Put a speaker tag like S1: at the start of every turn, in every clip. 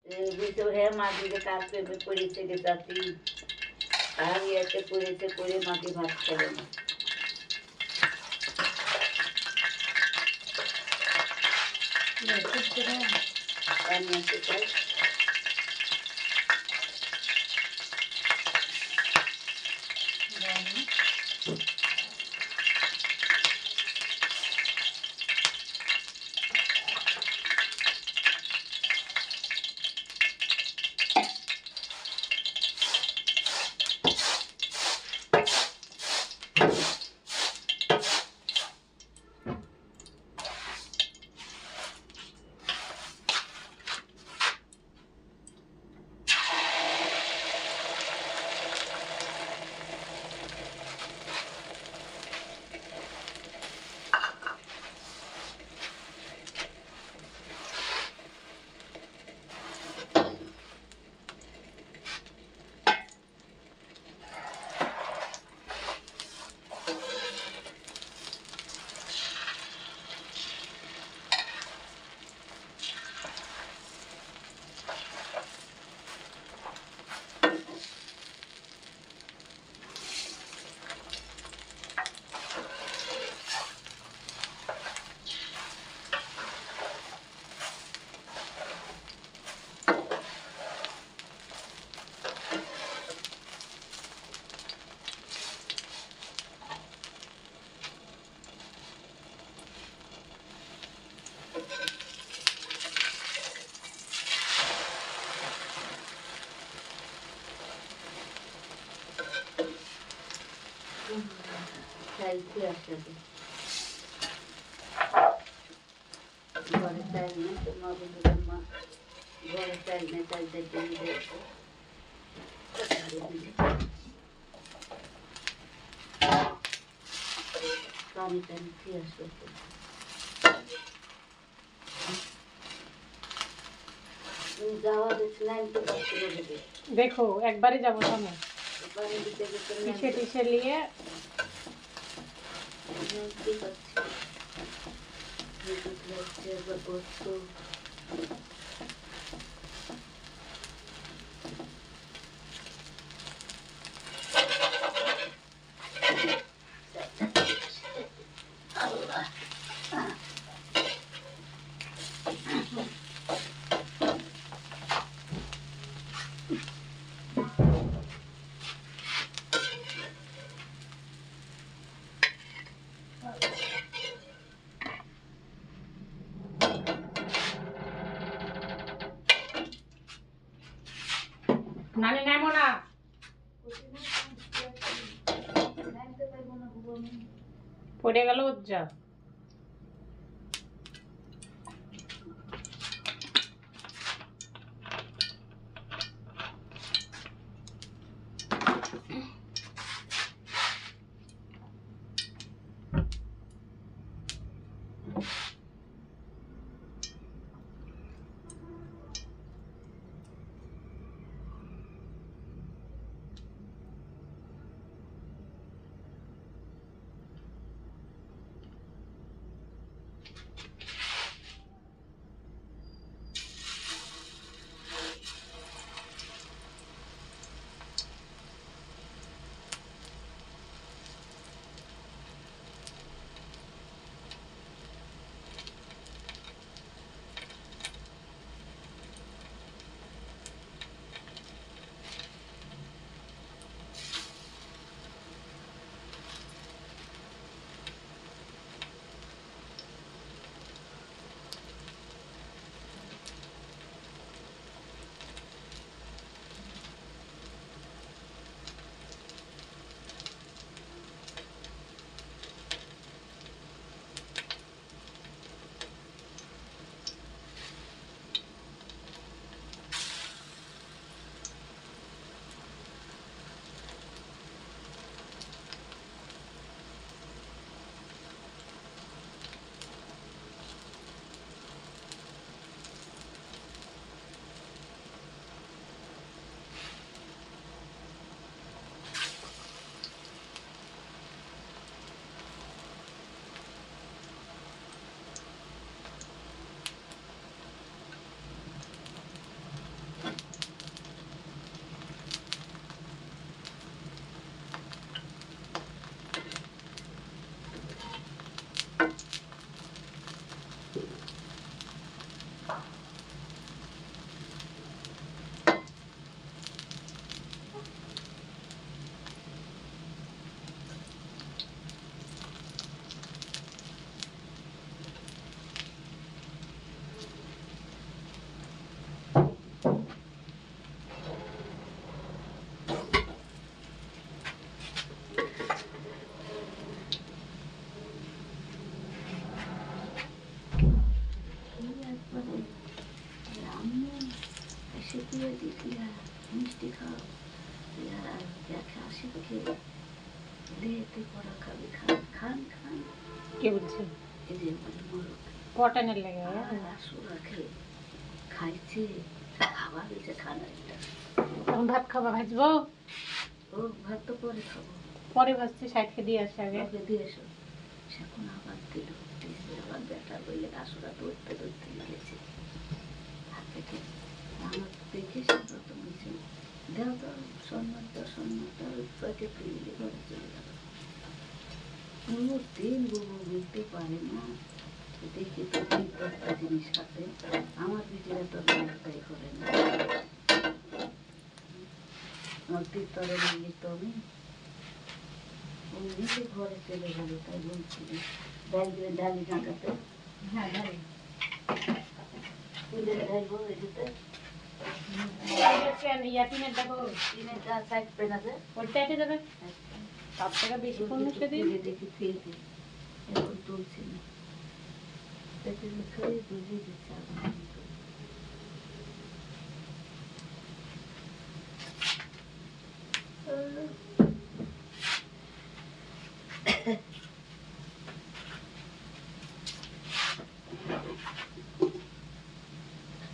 S1: ভিতর হে মাটি যে কার প্রেমে পড়েছে গে জাতি আর ইয়েতে পড়েছে পড়ে মাটি ভাত খাবে না পানি আছে তাই চাইতে আসবে ঘরে চাই না তো মা বলবে মা ঘরে চাই না চাইতে দিয়ে পানি টানি খেয়ে আসবে যাওয়া যাচ্ছে না তো
S2: দেখো একবারই যাবো সামনে টিসে টিসে নিয়ে নানি নেমো না পড়ে গেল যা
S1: দিয়েছি টিয়া মিষ্টি খাও টিয়া আর দেখা আসি খেয়ে লেতে পড়া খাবি খান খান খান
S2: কে বলছে
S1: এই যে বলে মোরগ
S2: পটানের লেগে
S1: আসুরা খেয়ে খাইছে খাওয়া দিয়েছে খানা একটা
S2: তখন ভাত খাবা ভাজবো
S1: ও ভাত তো পরে খাবো
S2: পরে ভাজছি সাইডকে দিয়ে আসে আগে
S1: আগে দিয়ে এসো সেখন আবার দিল আবার বেটা বললে আসুরা দৌড়তে দৌড়তে গেছে হাত থেকে আমার দেখে সে প্রথম বলছে দেও তো সম্মানটা ওইটাকে ফিরিয়ে ঘরে চলে গেল কোনো দিন বউ বুঝতে পারে না দেখে তো একটা জিনিস হাতে আমার ভিতরে তো একটাই করে না আমার তীর্থরে নিয়ে তো আমি ও নিজে ঘরে চলে গেল তাই বলছিল ডাল দিয়ে ডালি কাঁটাতে
S2: হ্যাঁ ঢালি
S1: ঢালবো এটাতে
S2: ইয়াটিনের দেখো
S1: টিনের গা সাইড পেনাতে
S2: ওইটা এটে যাবে তার থেকে বেশি কমে সেদিন
S1: দেখি ফেলতে এখন তুলছি না দেখে খেয়ে বুঝিয়ে দিচ্ছে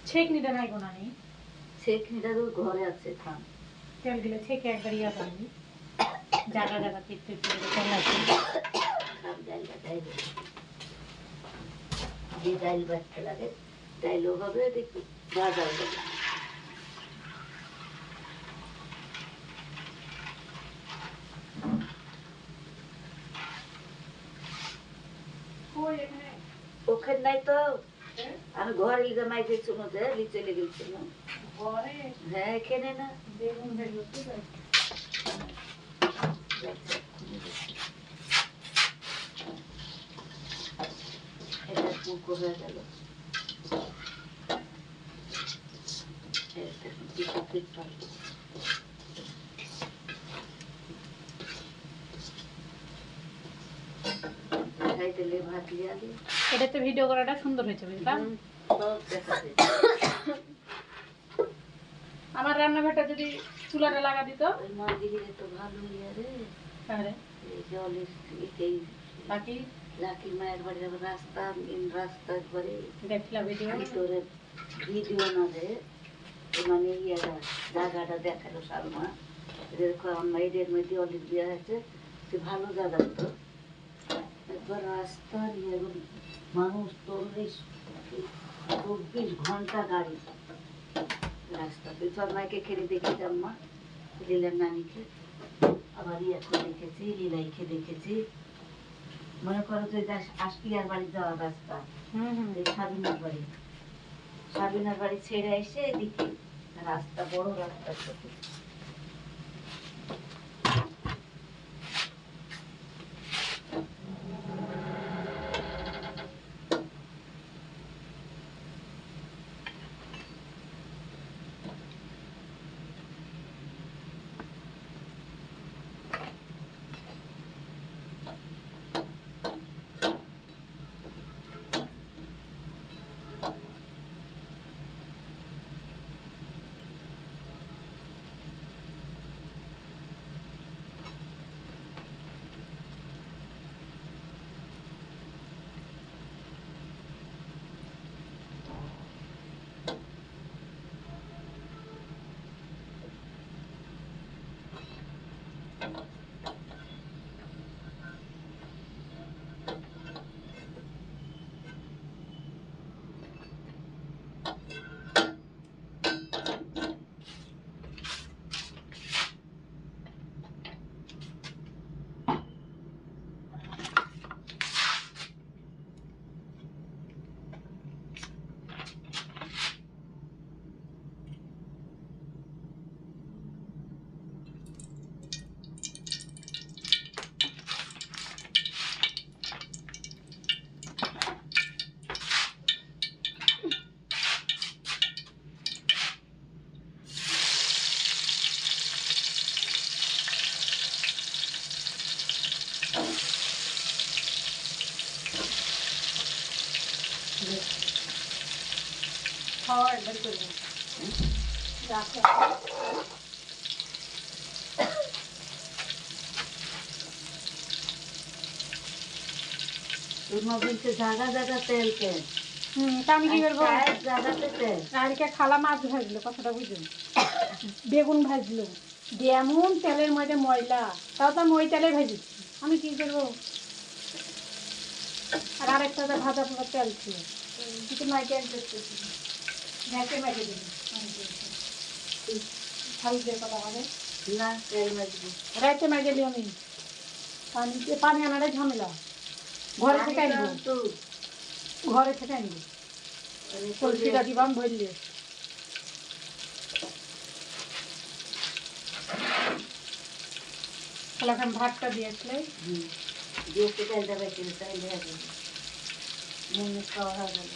S2: ছেঁকনিটা নাই গোনা নেই
S1: সেখানটা তো ঘরে আছে থাম
S2: তেল দিলে ছেঁকে একবার ইয়া পারবি জায়গা জায়গা কেটে তেল আছে
S1: থাম ডাইলটা ডাইল যে ডাইল বাচ্চা লাগে ডাইলও হবে দেখি বাজাও হবে ওখানে নাই তো আমি ঘরে লিগে মাই গেছিল যে চলে গেছিল
S2: ঘরে
S1: হ্যাঁ এখানে না
S2: বেগুন দেখলো ঠিক আছে
S1: এটা পুকো হয়ে গেল খাইতে ভাত লিয়া দিয়ে
S2: এটাতে ভিডিও করাটা সুন্দর হয়েছে বুঝলাম
S1: সব দেখা যায়
S2: আমার রান্নাঘরটা যদি চুলাটা লাগা দিত
S1: ওই মন্দিরে তো ভালো ইয়ে রে
S2: তাহলে
S1: এই জলের এই
S2: বাকি
S1: লাকি মায়ের বাড়ির আবার রাস্তা মেন রাস্তা একবারে
S2: দেখলাম ভিডিও
S1: ভিতরে ভিডিও না যে মানে ইয়েটা জায়গাটা দেখালো সালমা দেখো আমার এদের মধ্যে অলিভ দেওয়া আছে সে ভালো জায়গা তো একবার রাস্তা নিয়ে মানুষ 24 ঘন্টা গাড়ি রাস্তা তুই শর্মাকে খেলে দেখেছি আম্মা লীলার নানিকে আবার ইয়াকে দেখেছি লীলাইকে দেখেছি মনে করো যে আশপিয়ার বাড়ি যাওয়ার রাস্তা সাবিনার বাড়ি ছেড়ে এসে এদিকে রাস্তা বড় রাস্তা ছোট
S2: খাওয়া একবার করবো রাখো।
S1: তোমার বলছে জায়গা জায়গা তেল তেল
S2: তা আমি কি করবো?
S1: জায়গাতে তেল
S2: কালকে খালা মাছ ভাজলো, কথাটা বুঝুন, বেগুন ভাজলো, দিয়ে এমন তেলের মধ্যে ময়লা, তাও তো আমি ওই তেলে ভেজেছি, আমি কি করবো? আর আরেকটাতে ভাজা পোড়া তেল ছিল, কিন্তু মাইকে করতেছি ঢেকে মেখে দিবি খালি যে কথা হবে
S1: না তেল মাখবো
S2: রাইতে মেখে দিই আমি, পানি আনারে ঝামেলা, ঘরে থেকে আনবো,
S1: তো
S2: ঘরে থেকে আনবো, কলসিটা দিবাম ভরলে। তাহলে এখন ভাতটা দিয়ে আসলে
S1: দিয়ে তেলটা বেঁচে তাই দেওয়া যাবে মনে খাওয়া হয়ে গেল।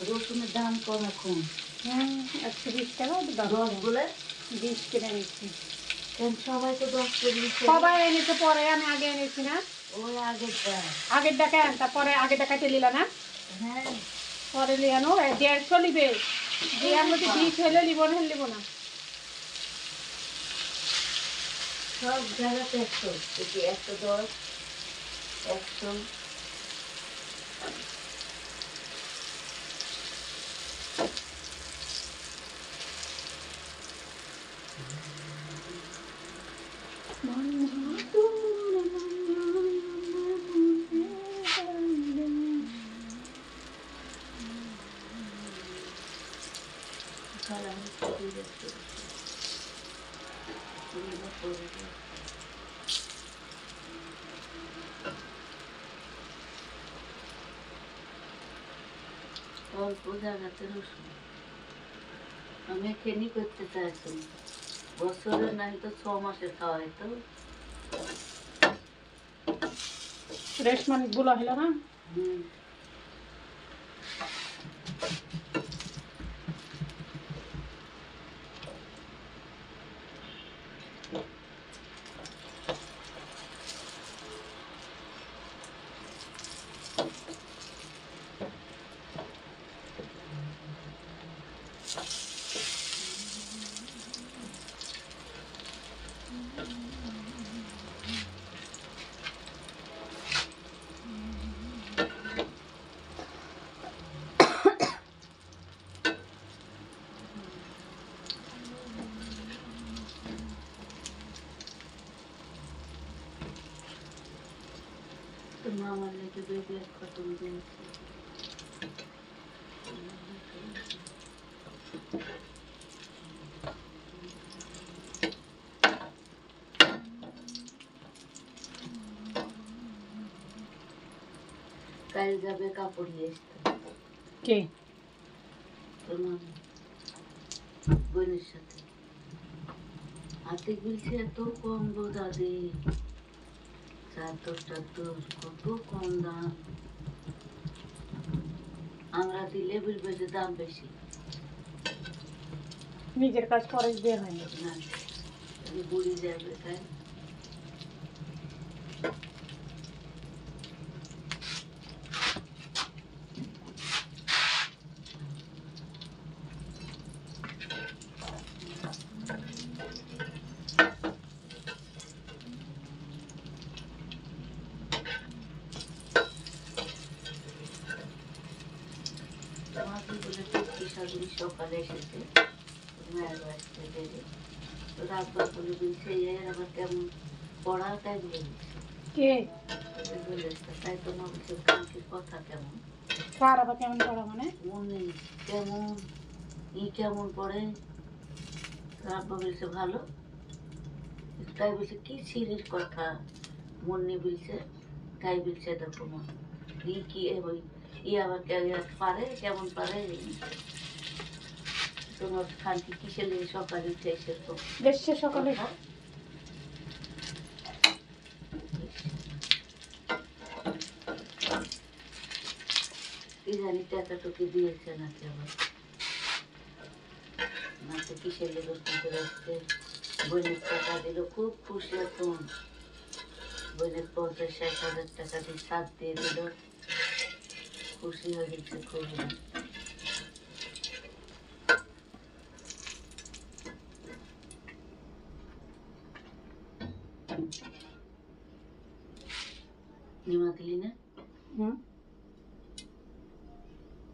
S1: রসুনের দাম কম এখন
S2: 120 টাকা,
S1: 10 বলে
S2: 20 কিনে নিচ্ছি।
S1: সবাই তো 10 করে
S2: সবাই এনেছে, পরে আমি আগে এনেছি না,
S1: ওই আগেরটা
S2: আগের টাকা তারপরে আগের টাকাতে নিলা না,
S1: হ্যাঁ
S2: পরে লিয়ানো 150 নিবে, যে আমি 20 হলে নিব না, নিব না।
S1: সব জায়গাতে 100 থেকে 110 100 অল্প জায়গাতে রসুন আমি খেনি করতে চাইছি, বছরের নাই তো 6 মাসের খাওয়াই তো।
S2: রেশমান গুলো হলো না,
S1: তোমার আমার লেগে বেবি এক খতম দিয়েছে। কাল যাবে কাপড় নিয়ে আসতে
S2: কে?
S1: তোমার বোনের সাথে, হাতে বলছে এত কম গো দাদি, 4-10 কত কম দাম, আমরা দিলে বলবে যে দাম বেশি,
S2: নিজের কাজ খরচ দিয়ে হয় না।
S1: না বুড়ি যাবে তাই তোমাকে বলে সারাদিন সকালে এসেছে মায়ের বাড়িতে দেবে, তো রাতবার বলে বলছে এর আবার কেমন পড়া, তাই বলে বলছে
S2: কে?
S1: বলেছে তাই তোমার বলছে কালকের কথা কেমন,
S2: কার আবার কেমন করা মানে?
S1: মনে কেমন কেমন পড়ে, রাব্বা বলছে ভালো, তাই বলছে কি সিরির কথা, মন্নি বলছে তাই বলছে দেখো মন কি ওই আবার পারে কেমন পারে, তোমার খানকি কিসের লেগে সকালে উঠে এসে তো
S2: বেশি সকালে
S1: কি জানি টাকা টুকি দিয়েছে নাকি আবার, না তো কিসের লেগে করে আসছে, বোনের টাকা দিল খুব খুশি এখন, বলে 50-60 হাজার টাকা দিয়ে সার দিয়ে দিল, খুশি হয়ে গেছে খুব। নিমা দিলি না?
S2: হুম